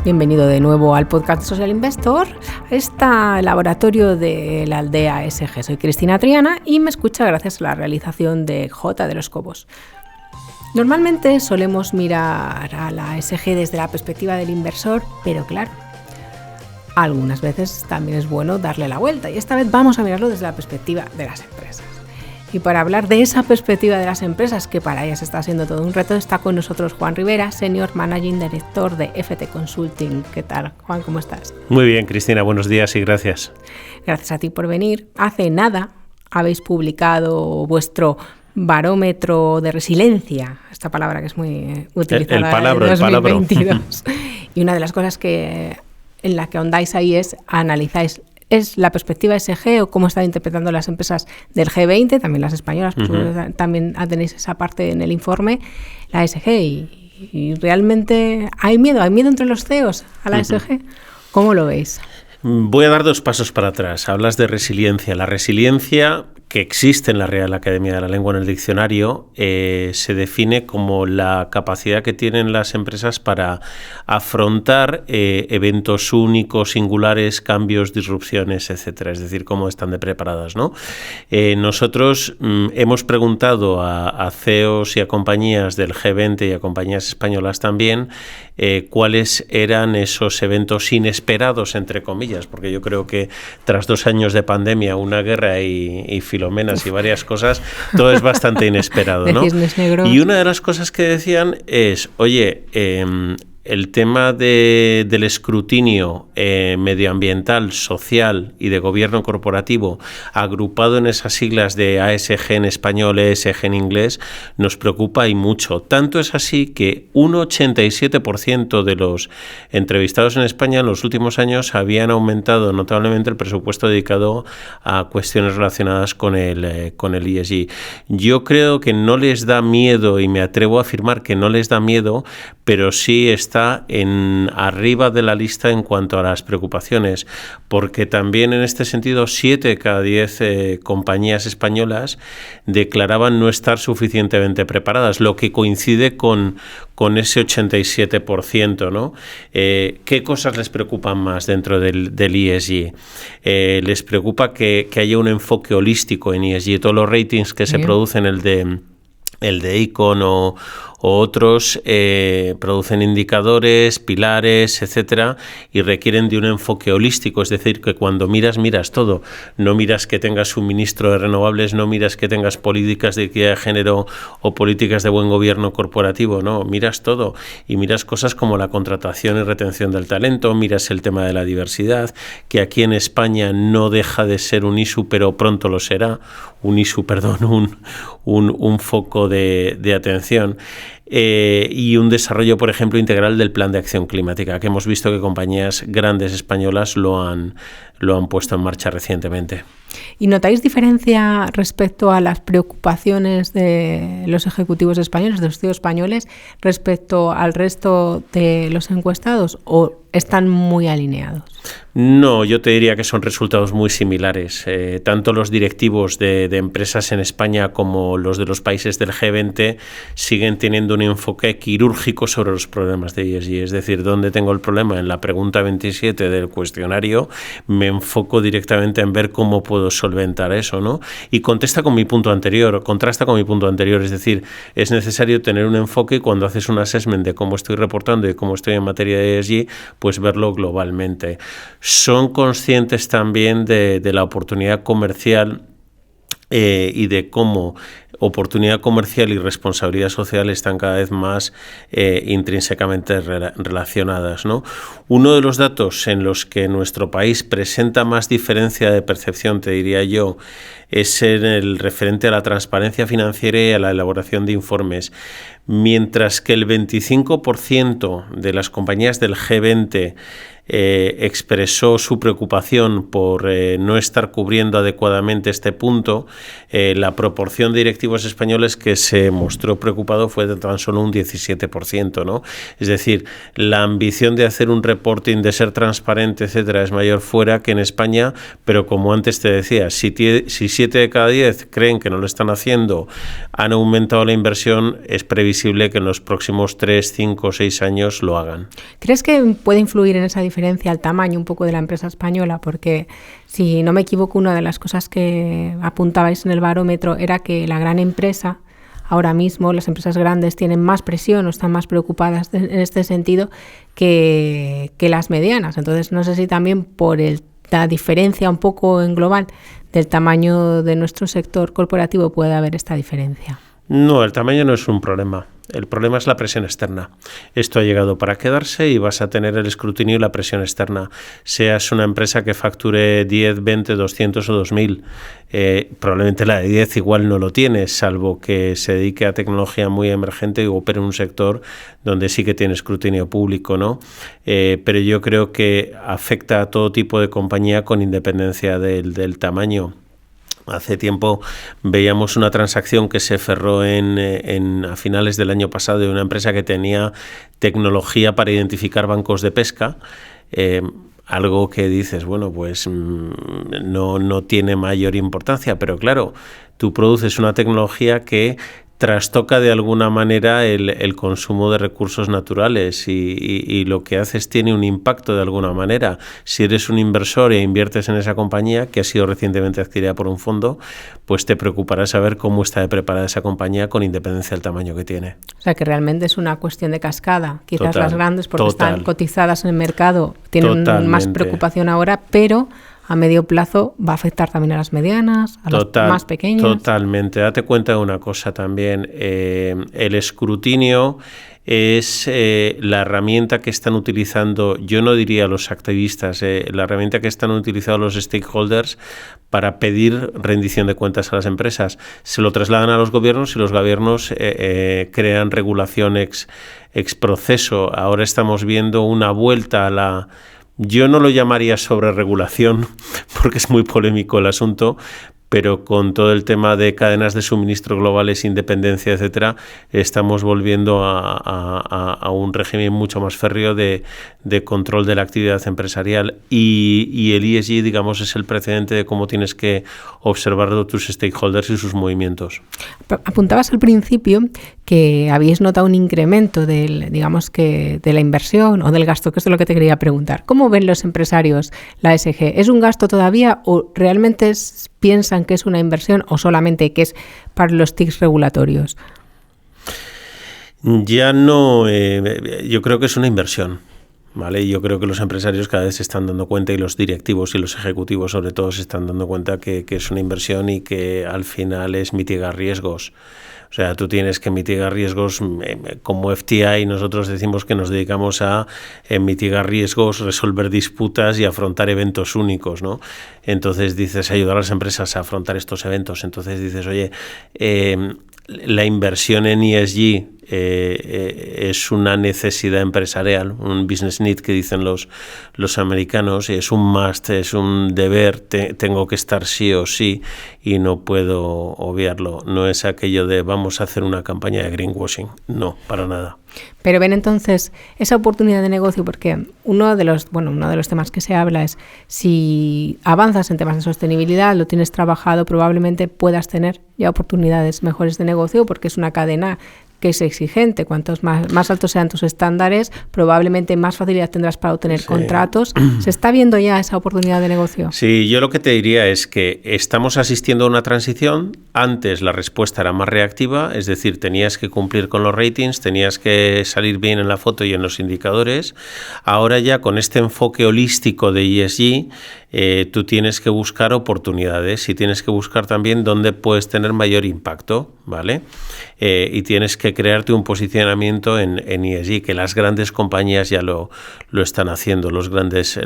Bienvenido de nuevo al podcast Social Investor, este laboratorio de la aldea ESG. Soy Cristina Triana y me escucha gracias a la realización de J de los Cobos. Normalmente solemos mirar a la ESG desde la perspectiva del inversor, pero claro, algunas veces también es bueno darle la vuelta y esta vez vamos a mirarlo desde la perspectiva de las empresas. Y para hablar de esa perspectiva de las empresas, que para ellas está siendo todo un reto, está con nosotros Juan Rivera, Senior Managing Director de FT Consulting. ¿Qué tal, Juan? ¿Cómo estás? Muy bien, Cristina. Buenos días y gracias. Gracias a ti por venir. Hace nada habéis publicado vuestro barómetro de resiliencia, esta palabra que es muy utilizada en 2022. Y una de las cosas en la que ahondáis ahí analizáis es la perspectiva ESG o cómo están interpretando las empresas del G20, también las españolas, también tenéis esa parte en el informe, la ESG, y realmente hay miedo entre los CEOs a la ESG. ¿Cómo lo veis? Voy a dar dos pasos para atrás. Hablas de resiliencia. La resiliencia que existe en la Real Academia de la Lengua en el diccionario se define como la capacidad que tienen las empresas para afrontar eventos únicos, singulares, cambios, disrupciones, etcétera. Es decir, cómo están de preparadas, ¿no? Nosotros hemos preguntado a CEOs y a compañías del G20 y a compañías españolas también cuáles eran esos eventos inesperados, entre comillas, porque yo creo que tras 2 años de pandemia, una guerra y filomenas y varias cosas, todo es bastante inesperado, ¿no? Y una de las cosas que decían es, oye, el tema del escrutinio medioambiental, social y de gobierno corporativo, agrupado en esas siglas de ASG en español, ESG en inglés, nos preocupa y mucho. Tanto es así que un 87% de los entrevistados en España en los últimos años habían aumentado notablemente el presupuesto dedicado a cuestiones relacionadas con el ESG. Yo creo que no les da miedo, y me atrevo a afirmar que no les da miedo, pero sí está arriba de la lista en cuanto a las preocupaciones, porque también en este sentido 7 de cada 10 compañías españolas declaraban no estar suficientemente preparadas, lo que coincide con ese 87%, ¿no? ¿Qué cosas les preocupan más dentro del ESG? Les preocupa que haya un enfoque holístico en ESG. Todos los ratings que se producen, el de Icon o otros, producen indicadores, pilares, etcétera, y requieren de un enfoque holístico, es decir, que cuando miras todo, no miras que tengas suministro de renovables, no miras que tengas políticas de equidad de género o políticas de buen gobierno corporativo, no, miras todo y miras cosas como la contratación y retención del talento, miras el tema de la diversidad, que aquí en España no deja de ser un pero pronto lo será, un foco de atención. Y un desarrollo, por ejemplo, integral del Plan de Acción Climática, que hemos visto que compañías grandes españolas lo han puesto en marcha recientemente. ¿Y notáis diferencia respecto a las preocupaciones de los ejecutivos españoles, de los CEOs españoles, respecto al resto de los encuestados, o están muy alineados? No, yo te diría que son resultados muy similares. Tanto los directivos de empresas en España como los de los países del G20 siguen teniendo un enfoque quirúrgico sobre los problemas de ESG. Es decir, ¿dónde tengo el problema? En la pregunta 27 del cuestionario me enfoco directamente en ver cómo puedo solventar eso, ¿no? Y contrasta con mi punto anterior, es decir, es necesario tener un enfoque cuando haces un assessment de cómo estoy reportando y cómo estoy en materia de ESG, pues verlo globalmente. Son conscientes también de la oportunidad comercial y de cómo oportunidad comercial y responsabilidad social están cada vez más intrínsecamente relacionadas, ¿no? Uno de los datos en los que nuestro país presenta más diferencia de percepción, te diría yo, es en el referente a la transparencia financiera y a la elaboración de informes. Mientras que el 25% de las compañías del G20 expresó su preocupación por no estar cubriendo adecuadamente este punto, la proporción de directivos españoles que se mostró preocupado fue de tan solo un 17%, ¿no? Es decir, la ambición de hacer un reporting, de ser transparente, etcétera, es mayor fuera que en España, pero como antes te decía, si 7 de cada 10 creen que no lo están haciendo, han aumentado la inversión, es previsible que en los próximos 3, 5, 6 años lo hagan. ¿Crees que puede influir en esa diferencia el tamaño un poco de la empresa española? Porque, si no me equivoco, una de las cosas que apuntabais en el barómetro era que la gran empresa, ahora mismo las empresas grandes tienen más presión o están más preocupadas en este sentido que las medianas. Entonces, no sé si también por la diferencia un poco en global del tamaño de nuestro sector corporativo puede haber esta diferencia. No, el tamaño no es un problema. El problema es la presión externa. Esto ha llegado para quedarse y vas a tener el escrutinio y la presión externa. Seas una empresa que facture 10, 20, 200 o 2000, probablemente la de 10 igual no lo tiene, salvo que se dedique a tecnología muy emergente y opere en un sector donde sí que tiene escrutinio público, ¿no? Pero yo creo que afecta a todo tipo de compañía con independencia del tamaño. Hace tiempo veíamos una transacción que se cerró a finales del año pasado de una empresa que tenía tecnología para identificar bancos de pesca, algo que dices, bueno, pues no tiene mayor importancia, pero claro, tú produces una tecnología que trastoca de alguna manera el consumo de recursos naturales y lo que haces tiene un impacto de alguna manera. Si eres un inversor e inviertes en esa compañía, que ha sido recientemente adquirida por un fondo, pues te preocupará saber cómo está preparada esa compañía con independencia del tamaño que tiene. O sea, que realmente es una cuestión de cascada. Quizás las grandes, porque están cotizadas en el mercado, tienen más preocupación ahora, pero a medio plazo va a afectar también a las medianas, a las más pequeñas. Totalmente. Date cuenta de una cosa también. El escrutinio es la herramienta que están utilizando, yo no diría los activistas, la herramienta que están utilizando los stakeholders para pedir rendición de cuentas a las empresas. Se lo trasladan a los gobiernos y los gobiernos crean regulación ex proceso. Ahora estamos viendo una vuelta a la... Yo no lo llamaría sobreregulación, porque es muy polémico el asunto, pero con todo el tema de cadenas de suministro globales, independencia, etcétera, estamos volviendo a un régimen mucho más férreo de control de la actividad empresarial y el ESG, digamos, es el precedente de cómo tienes que observar a tus stakeholders y sus movimientos. Apuntabas al principio que habíais notado un incremento de la inversión o del gasto, que es lo que te quería preguntar. ¿Cómo ven los empresarios la ESG? ¿Es un gasto todavía o realmente piensan que es una inversión o solamente que es para los tics regulatorios? Ya no, yo creo que es una inversión. ¿Vale? Yo creo que los empresarios cada vez se están dando cuenta y los directivos y los ejecutivos sobre todo se están dando cuenta que es una inversión y que al final es mitigar riesgos. O sea, tú tienes que mitigar riesgos como FTI. Nosotros decimos que nos dedicamos a mitigar riesgos, resolver disputas y afrontar eventos únicos, ¿no? Entonces dices, ayudar a las empresas a afrontar estos eventos. Entonces dices, oye, la inversión en ESG es una necesidad empresarial, un business need que dicen los americanos, es un must, es un deber, tengo que estar sí o sí y no puedo obviarlo. No es aquello de vamos a hacer una campaña de greenwashing, no, para nada. Pero ven entonces esa oportunidad de negocio, porque uno de los temas que se habla es si avanzas en temas de sostenibilidad, lo tienes trabajado, probablemente puedas tener ya oportunidades mejores de negocio porque es una cadena que es exigente. Cuantos más altos sean tus estándares, probablemente más facilidad tendrás para obtener contratos. ¿Se está viendo ya esa oportunidad de negocio? Sí, yo lo que te diría es que estamos asistiendo a una transición. Antes la respuesta era más reactiva, es decir, tenías que cumplir con los ratings, tenías que salir bien en la foto y en los indicadores. Ahora ya con este enfoque holístico de ESG, tú tienes que buscar oportunidades y tienes que buscar también dónde puedes tener mayor impacto, ¿vale? Y tienes que crearte un posicionamiento en ESG, que las grandes compañías ya lo están haciendo, los grandes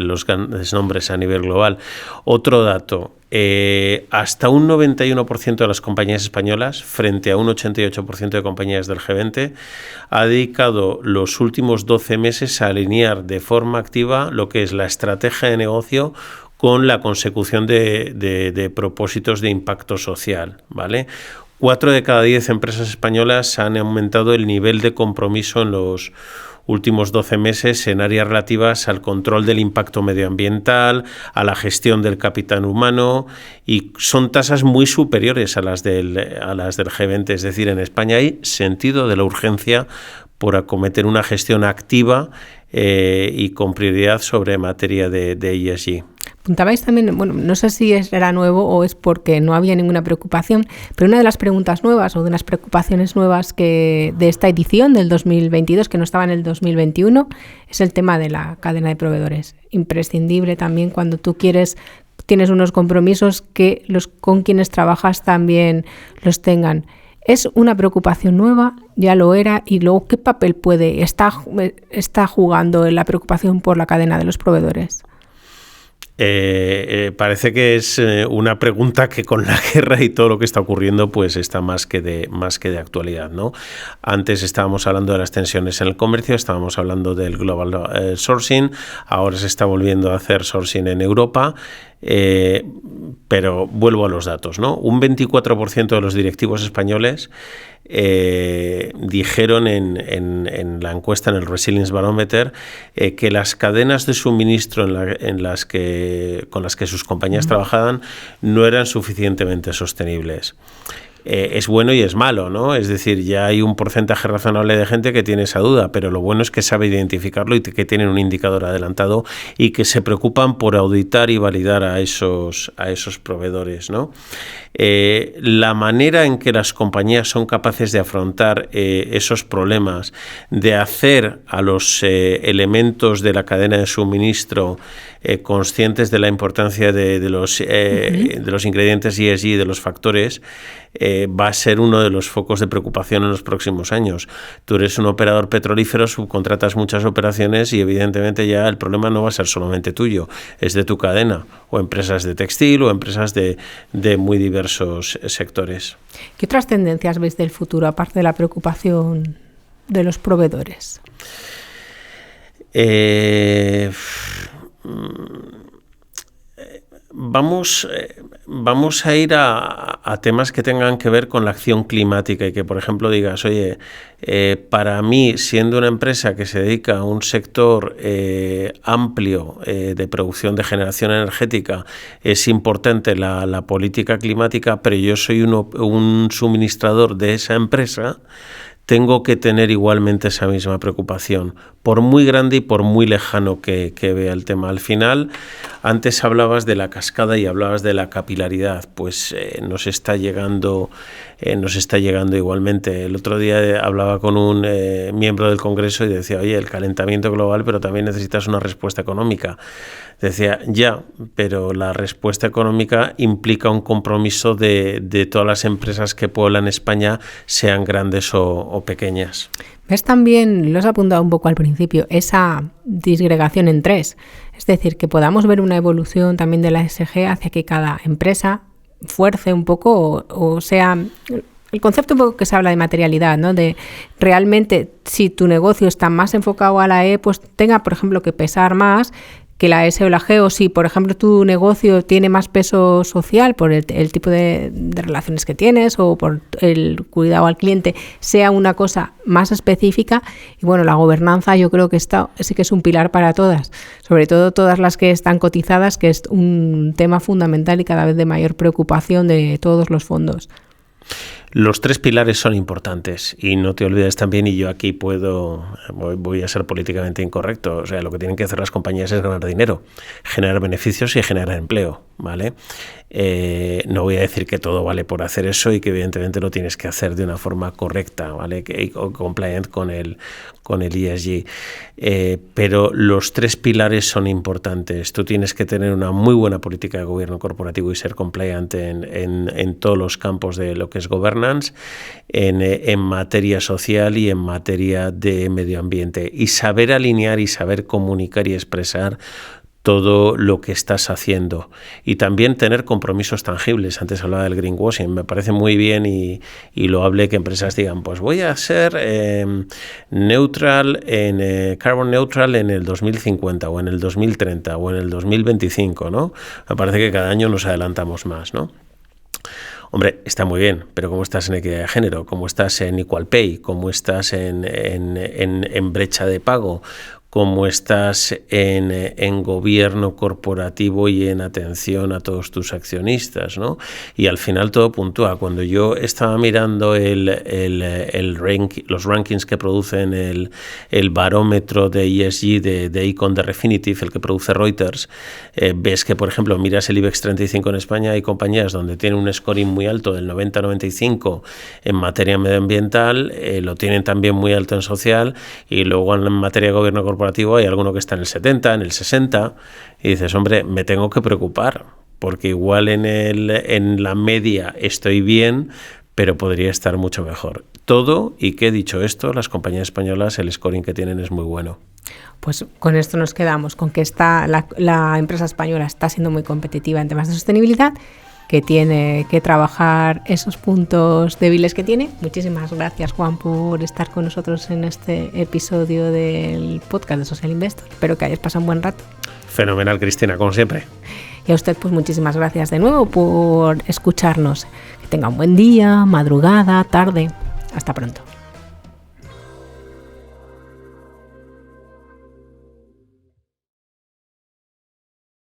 nombres a nivel global. Otro dato, hasta un 91% de las compañías españolas, frente a un 88% de compañías del G20, ha dedicado los últimos 12 meses a alinear de forma activa lo que es la estrategia de negocio con la consecución de propósitos de impacto social, ¿vale? 4 de cada 10 empresas españolas han aumentado el nivel de compromiso en los últimos 12 meses en áreas relativas al control del impacto medioambiental, a la gestión del capital humano, y son tasas muy superiores a las del G20. Es decir, en España hay sentido de la urgencia por acometer una gestión activa y con prioridad sobre materia de ESG. Apuntabais también, bueno, no sé si era nuevo o es porque no había ninguna preocupación, pero una de las preguntas nuevas o de las preocupaciones nuevas de esta edición del 2022, que no estaba en el 2021, es el tema de la cadena de proveedores. Imprescindible también cuando tú tienes unos compromisos que con quienes trabajas también los tengan. ¿Es una preocupación nueva? ¿Ya lo era? Y luego, ¿qué papel está jugando en la preocupación por la cadena de los proveedores? Parece que es una pregunta que con la guerra y todo lo que está ocurriendo pues está más que de actualidad, ¿no? Antes estábamos hablando de las tensiones en el comercio, estábamos hablando del global sourcing, ahora se está volviendo a hacer sourcing en Europa. Pero vuelvo a los datos, ¿no? Un 24% de los directivos españoles dijeron en la encuesta, en el Resilience Barometer, que las cadenas de suministro con las que sus compañías trabajaban no eran suficientemente sostenibles. Es bueno y es malo, ¿no? Es decir, ya hay un porcentaje razonable de gente que tiene esa duda, pero lo bueno es que sabe identificarlo y que tienen un indicador adelantado y que se preocupan por auditar y validar a esos proveedores, ¿no? La manera en que las compañías son capaces de afrontar esos problemas, de hacer a los elementos de la cadena de suministro conscientes de la importancia de los ingredientes ESG, de los factores, va a ser uno de los focos de preocupación en los próximos años. Tú eres un operador petrolífero, subcontratas muchas operaciones y evidentemente ya el problema no va a ser solamente tuyo, es de tu cadena, o empresas de textil o empresas de muy diversos sectores. ¿Qué otras tendencias veis del futuro, aparte de la preocupación de los proveedores? Vamos a ir a temas que tengan que ver con la acción climática y que, por ejemplo, digas, oye, para mí, siendo una empresa que se dedica a un sector amplio de producción de generación energética, es importante la política climática, pero yo soy un suministrador de esa empresa, tengo que tener igualmente esa misma preocupación, por muy grande y por muy lejano que vea el tema. Al final, antes hablabas de la cascada y hablabas de la capilaridad, pues nos está llegando igualmente. El otro día hablaba con un miembro del Congreso y decía, oye, el calentamiento global, pero también necesitas una respuesta económica. Decía, ya, pero la respuesta económica implica un compromiso de todas las empresas que pueblan España, sean grandes o pequeñas. ¿Ves también, lo has apuntado un poco al principio, esa disgregación en tres? Es decir, que podamos ver una evolución también de la ESG hacia que cada empresa fuerce un poco o sea... El concepto un poco que se habla de materialidad, ¿no? De realmente, si tu negocio está más enfocado a la E, pues tenga, por ejemplo, que pesar más que la S o la G, o si, por ejemplo, tu negocio tiene más peso social por el tipo de relaciones que tienes o por el cuidado al cliente, sea una cosa más específica. Y bueno, la gobernanza yo creo que sí que es un pilar para todas, sobre todo todas las que están cotizadas, que es un tema fundamental y cada vez de mayor preocupación de todos los fondos. Los tres pilares son importantes y no te olvides también, y yo aquí voy a ser políticamente incorrecto, o sea, lo que tienen que hacer las compañías es ganar dinero, generar beneficios y generar empleo, ¿vale? No voy a decir que todo vale por hacer eso y que evidentemente lo tienes que hacer de una forma correcta, ¿vale? Compliant con el ESG. Pero los tres pilares son importantes. Tú tienes que tener una muy buena política de gobierno corporativo y ser compliant en todos los campos de lo que es governance, en materia social y en materia de medio ambiente. Y saber alinear y saber comunicar y expresar todo lo que estás haciendo y también tener compromisos tangibles. Antes hablaba del greenwashing, me parece muy bien y loable que empresas digan, pues voy a ser carbon neutral en el 2050 o en el 2030 o en el 2025, ¿no? Me parece que cada año nos adelantamos más, ¿no? Hombre, está muy bien, pero ¿cómo estás en equidad de género? ¿Cómo estás en Equal Pay? ¿Cómo estás en brecha de pago? ¿Cómo estás en gobierno corporativo y en atención a todos tus accionistas, ¿no? Y al final todo puntúa. Cuando yo estaba mirando los rankings que producen el barómetro de ESG de Econ de Refinitiv, el que produce Reuters, ves que, por ejemplo, miras el IBEX 35 en España, hay compañías donde tienen un scoring muy alto del 90-95 en materia medioambiental, lo tienen también muy alto en social, y luego en materia de gobierno corporativo hay alguno que está en el 70, en el 60, y dices, hombre, me tengo que preocupar, porque igual en la media estoy bien, pero podría estar mucho mejor. Todo, y que dicho esto, las compañías españolas, el scoring que tienen es muy bueno. Pues con esto nos quedamos, con que la empresa española está siendo muy competitiva en temas de sostenibilidad, que tiene que trabajar esos puntos débiles que tiene. Muchísimas gracias, Juan, por estar con nosotros en este episodio del podcast de Social Investor. Espero que hayas pasado un buen rato. Fenomenal, Cristina, como siempre. Y a usted, pues muchísimas gracias de nuevo por escucharnos. Que tenga un buen día, madrugada, tarde. Hasta pronto.